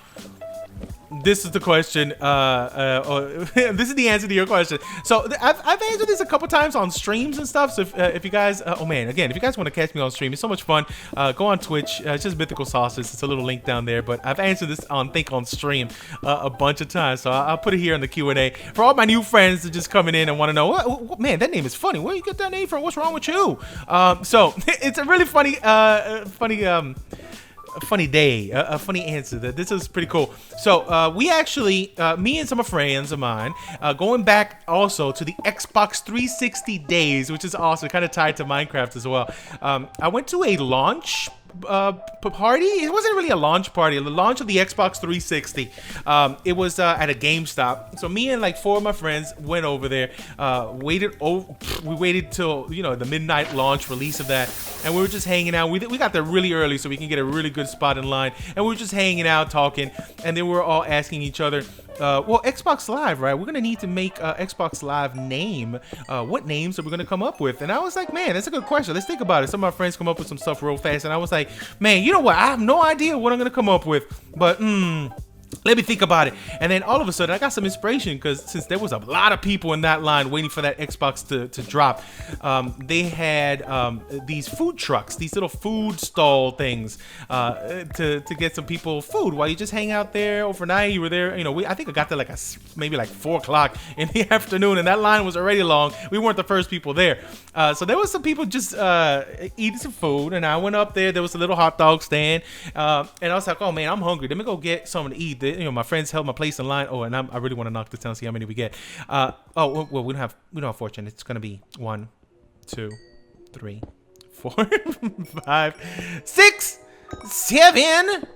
this is the question. This is the answer to your question. So I've answered this a couple times on streams and stuff. So if you guys, oh man, again, if you guys want to catch me on stream, it's so much fun. Go on Twitch. It's just MythicalSausage. It's a little link down there. But I've answered this on stream a bunch of times. So I'll put it here in the Q&A for all my new friends that just coming in and want to know, man, that name is funny. Where you get that name from? What's wrong with you? So it's a really funny day, a funny answer. This is pretty cool. So we actually, me and some friends of mine, going back also to the Xbox 360 days, which is also kind of tied to Minecraft as well. I went to a launch party. It wasn't really a launch party. The launch of the Xbox 360. It was at a GameStop. So me and like 4 of my friends went over there. We waited till the midnight launch release of that, and we were just hanging out. We got there really early so we can get a really good spot in line, and we were just hanging out talking, and then we were all asking each other, well, Xbox Live, right? We're gonna need to make Xbox Live name. What names are we gonna come up with? And I was like, man, that's a good question. Let's think about it. Some of my friends come up with some stuff real fast, and I was like, man, you know what? I have no idea what I'm gonna come up with, but let me think about it. And then all of a sudden I got some inspiration, because since there was a lot of people in that line waiting for that Xbox to drop, they had these food trucks, these little food stall things, to get some people food while you just hang out there overnight. You were there, I think I got there like maybe like 4 o'clock in the afternoon, and that line was already long. We weren't the first people there. So there was some people just eating some food, and I went up there. There was a little hot dog stand, and I was like, oh man, I'm hungry. Let me go get something to eat. My friends held my place in line. Oh, and I really want to knock this down, see how many we get. Oh, well, we don't have fortune. It's gonna be 1, 2, 3, 4, 5, 6, 7,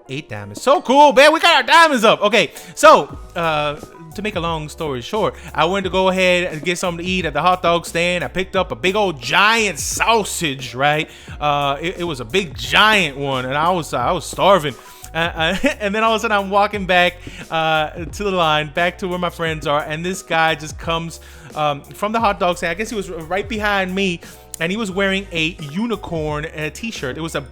8 diamonds. So cool, man. We got our diamonds up. Okay, so to make a long story short, I went to go ahead and get something to eat at the hot dog stand. I picked up a big old giant sausage, right? It was a big giant one, and I was starving. And then all of a sudden I'm walking back to the line, back to where my friends are, and this guy just comes from the hot dog stand. I guess he was right behind me, and he was wearing a unicorn t-shirt. It was a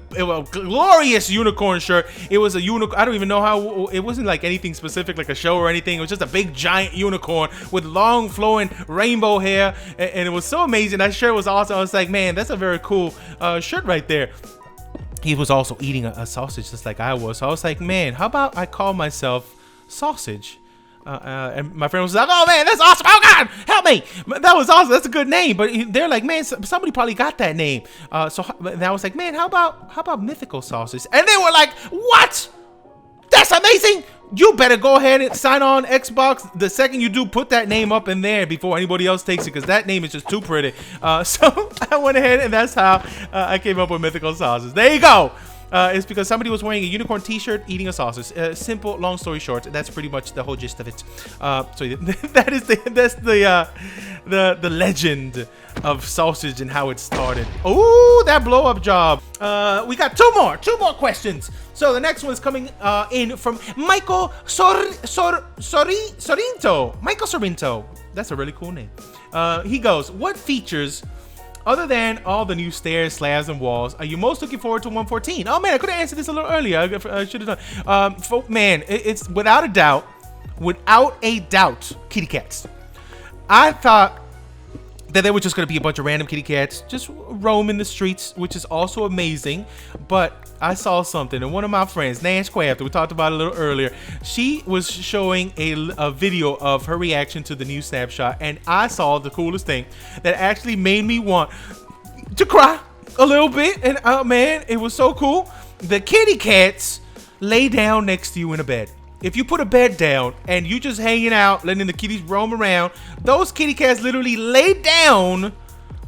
glorious unicorn shirt. It was a unicorn. I don't even know how. It wasn't like anything specific, like a show or anything. It was just a big giant unicorn with long flowing rainbow hair, and it was so amazing. That shirt was awesome. I was like, man, that's a very cool shirt right there. He was also eating a sausage just like I was. So I was like, man, how about I call myself Sausage? And my friend was like, oh man, that's awesome. Oh God, help me. That was awesome. That's a good name. But they're like, man, somebody probably got that name. So I was like, man, how about MythicalSausage? And they were like, what? That's amazing. You better go ahead and sign on Xbox. The second you do, put that name up in there before anybody else takes it, because that name is just too pretty. So I went ahead, and that's how I came up with MythicalSausage. There you go. It's because somebody was wearing a unicorn t-shirt eating a sausage. Simple, long story short, that's pretty much the whole gist of it. So that's the legend of sausage and how it started. Oh, that blow up job. We got two more questions. So the next one is coming in from Michael Sorinto. Michael Sorinto. That's a really cool name. He goes, what features, other than all the new stairs, slabs, and walls, are you most looking forward to 1.14? Oh man, I could have answered this a little earlier. I should have done. Man, it's without a doubt, kitty cats. I thought that there were just going to be a bunch of random kitty cats just roaming the streets, which is also amazing. But I saw something, and one of my friends, Nash Craft, we talked about it a little earlier, she was showing a video of her reaction to the new snapshot, and I saw the coolest thing that actually made me want to cry a little bit. And man, it was so cool. The kitty cats lay down next to you in a bed. If you put a bed down and you just hanging out, letting the kitties roam around, those kitty cats literally lay down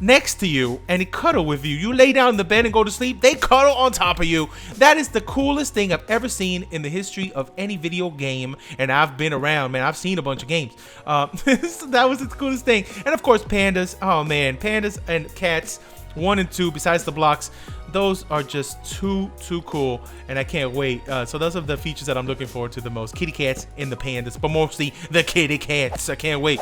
next to you and cuddle with you. You lay down in the bed and go to sleep, they cuddle on top of you. That is the coolest thing I've ever seen in the history of any video game. And I've been around, man. I've seen a bunch of games. So that was the coolest thing. And of course, pandas. Oh man, pandas and cats 1 and 2, besides the blocks, those are just too cool, and I can't wait. So those are the features that I'm looking forward to the most. Kitty cats and the pandas, but mostly the kitty cats. I can't wait.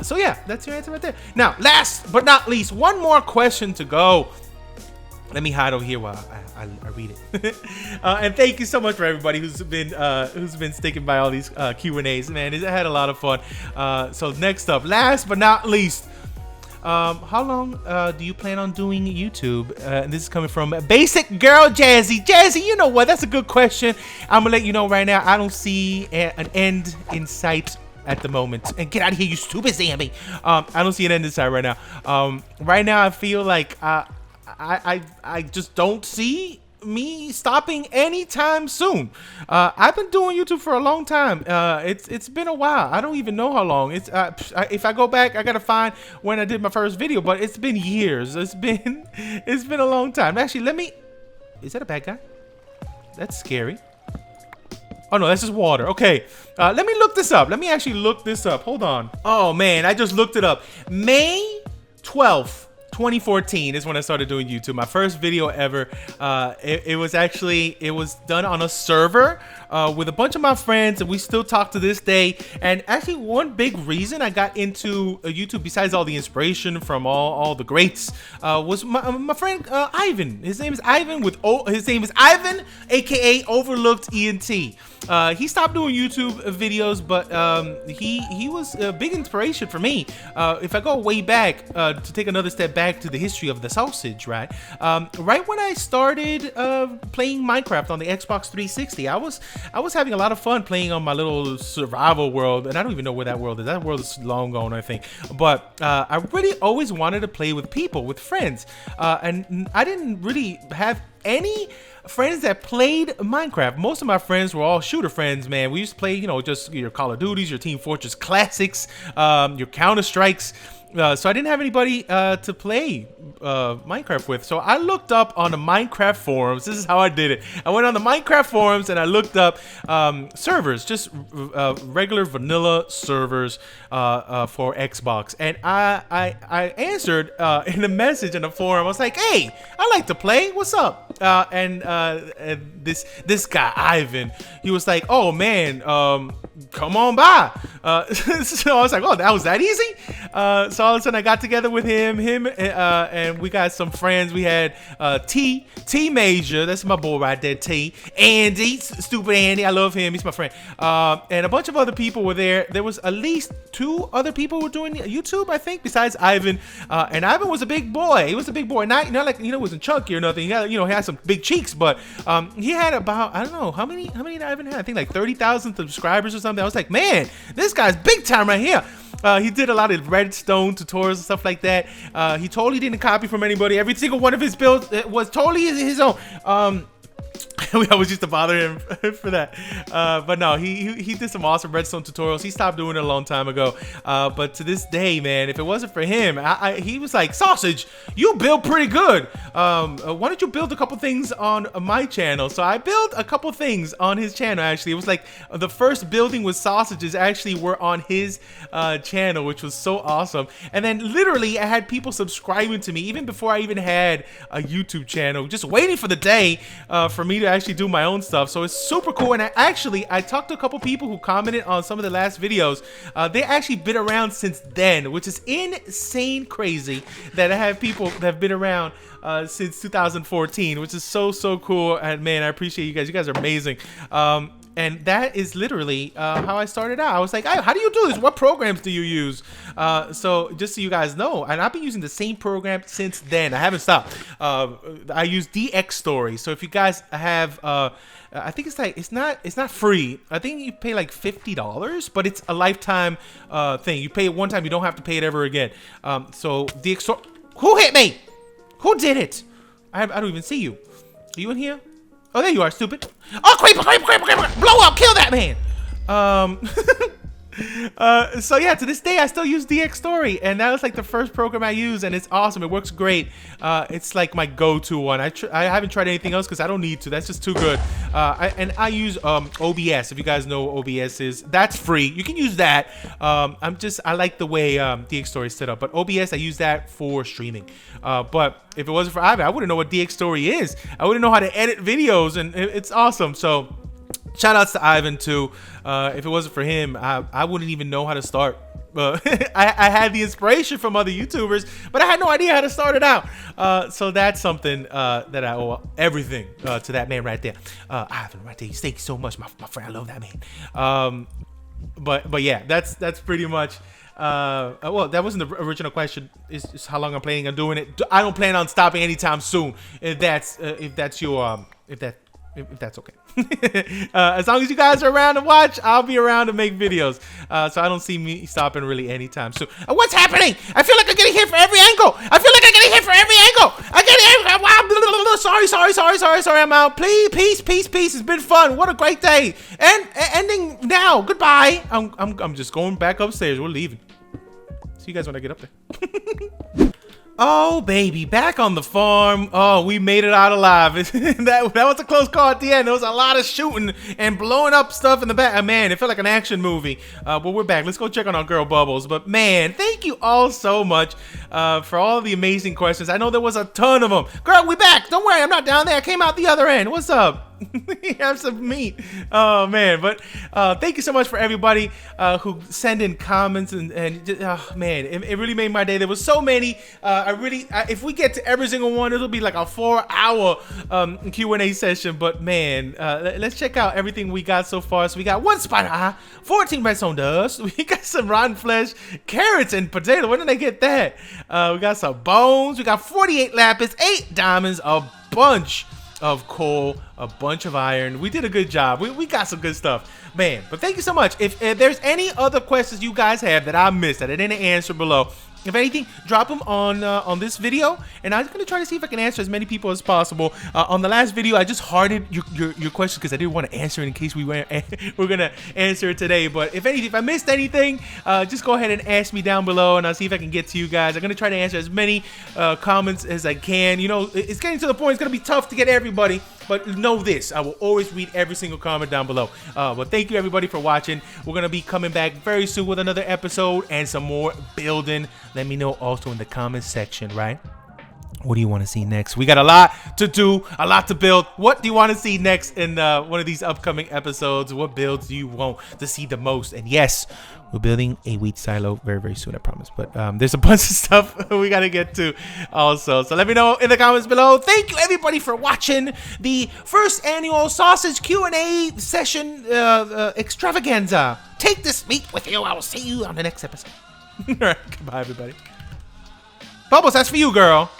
So yeah, that's your answer right there. Now, last but not least, one more question to go. Let me hide over here while I read it. And thank you so much for everybody who's been sticking by all these Q&As, man. I had a lot of fun. So next up, last but not least, how long do you plan on doing YouTube? And this is coming from Basic Girl Jazzy. Jazzy, you know what? That's a good question. I'm gonna let you know right now. I don't see an end in sight at the moment. And get out of here, you stupid Zambi. I don't see an end in sight right now. Right now, I feel like I just don't see me stopping anytime soon. I've been doing YouTube for a long time. It's been a while. I don't even know how long. It's if I go back, I gotta find when I did my first video, but it's been years. It's been a long time. Actually, let me. Is that a bad guy? That's scary. Oh no, that's just water. Okay, let me look this up. Let me actually look this up. Hold on. Oh man, I just looked it up. May 12th. 2014 is when I started doing YouTube. My first video ever. It was done on a server with a bunch of my friends, and we still talk to this day. And actually, one big reason I got into YouTube, besides all the inspiration from all the greats, was my friend Ivan. His name is Ivan aka Overlooked ENT. He stopped doing YouTube videos, but he was a big inspiration for me. If I go way back to take another step back to the history of the sausage, right? Right when I started playing Minecraft on the Xbox 360, I was having a lot of fun playing on my little survival world, and I don't even know where that world is. That world is long gone, I think. But I really always wanted to play with people, with friends, and I didn't really have any friends that played Minecraft. Most of my friends were all shooter friends, man. We used to play, you know, just your Call of Duties, your Team Fortress Classics, your Counter Strikes. So I didn't have anybody to play Minecraft with. So I looked up on the Minecraft forums. This is how I did it. I went on the Minecraft forums and I looked up servers, just regular vanilla servers for Xbox. And I answered in a message in the forum. I was like, "Hey, I like to play. What's up?" And this guy Ivan, he was like, "Oh man, come on by." So I was like, "Oh, that was that easy?" So all of a sudden I got together with him, and we got some friends. We had T Major, that's my boy right there, T. Andy, stupid Andy, I love him, he's my friend. And a bunch of other people were there. There was at least 2 other people who were doing YouTube, I think, besides Ivan. And Ivan was a big boy. He was a big boy, not like, you know, he wasn't chunky or nothing. He had, you know, he had some big cheeks, but he had about, I don't know, how many did Ivan have? I think like 30,000 subscribers or something. I was like, man, this guy's big time right here. He did a lot of redstone tutorials and stuff like that. He totally didn't copy from anybody. Every single one of his builds was totally his own. We always used to bother him for that, but no, he did some awesome redstone tutorials. He stopped doing it a long time ago, but to this day, man, if it wasn't for him, he was like, "Sausage, you build pretty good. Why don't you build a couple things on my channel?" So I built a couple things on his channel. Actually, it was like the first building with sausages actually were on his channel, which was so awesome. And then literally, I had people subscribing to me even before I even had a YouTube channel, just waiting for the day for me to actually do my own stuff. So it's super cool. And I talked to a couple people who commented on some of the last videos. They actually been around since then, which is insane crazy that I have people that have been around since 2014, which is so cool. And man, I appreciate you guys. You guys are amazing. And that is literally how I started out. I was like, "Hey, how do you do this? What programs do you use?" So just so you guys know, and I've been using the same program since then. I haven't stopped. I use DX Story. So if you guys have, I think it's not free. I think you pay like $50, but it's a lifetime thing. You pay it one time, you don't have to pay it ever again. So DX Story. Who hit me? Who did it? I don't even see you. Are you in here? Oh, there you are, stupid. Oh, creeper, blow up, kill that man. So yeah, to this day I still use DX Story, and that was like the first program I use, and it's awesome. It works great. It's like my go-to one. I haven't tried anything else because I don't need to. That's just too good. I use OBS. If you guys know what OBS is, that's free. You can use that. I like the way DX Story is set up, but OBS I use that for streaming. But if it wasn't for Ivan, I wouldn't know what DX Story is. I wouldn't know how to edit videos, and it's awesome. So shout outs to Ivan too. If it wasn't for him, I wouldn't even know how to start. I had the inspiration from other YouTubers, but I had no idea how to start it out. So that's something that I owe everything to that man right there. Ivan right there. Thank you so much, my friend. I love that man. But yeah, that's pretty much. Well, that wasn't the original question. Is how long I'm planning on doing it. I don't plan on stopping anytime soon. If that's okay. As long as you guys are around to watch, I'll be around to make videos. So I don't see me stopping really anytime soon. What's happening? I feel like I'm getting hit from every angle. I get it. Wow. Sorry. I'm out. Please. Peace. It's been fun. What a great day. And ending now. Goodbye. I'm just going back upstairs. We're leaving. See you guys when I get up there. Oh, baby, back on the farm. Oh, we made it out alive. that was a close call at the end. There was a lot of shooting and blowing up stuff in the back. Man, it felt like an action movie. But we're back. Let's go check on our girl Bubbles. But man, thank you all so much for all the amazing questions. I know there was a ton of them. Girl, we back. Don't worry, I'm not down there. I came out the other end. What's up? Have some meat. Oh man, but thank you so much for everybody who send in comments and oh man, it really made my day. There was so many. If we get to every single one, it'll be like a 4-hour Q&A session. But man, let's check out everything we got so far. So we got 1 spider eye, 14 redstone dust. We got some rotten flesh, carrots, and potato. Where did I get that? We got some bones. We got 48 lapis, 8 diamonds, a bunch of coal, a bunch of iron. We did a good job. We got some good stuff, man. But thank you so much. If there's any other questions you guys have that I missed, that I didn't answer below, if anything, drop them on this video, and I'm gonna try to see if I can answer as many people as possible. On the last video, I just hearted your questions because I didn't want to answer it in case we're gonna answer it today. But if I missed anything, just go ahead and ask me down below, and I'll see if I can get to you guys. I'm gonna try to answer as many comments as I can. You know, it's getting to the point. It's gonna be tough to get everybody, but know this: I will always read every single comment down below. But thank you everybody for watching. We're gonna be coming back very soon with another episode and some more building. Let me know also in the comments section, right? What do you want to see next? We got a lot to do, a lot to build. What do you want to see next in one of these upcoming episodes? What builds do you want to see the most? And yes, we're building a wheat silo very, very soon, I promise. But there's a bunch of stuff we got to get to also. So let me know in the comments below. Thank you, everybody, for watching the first annual sausage Q&A session extravaganza. Take this meat with you. I will see you on the next episode. All right, goodbye, everybody. Bubbles, that's for you, girl.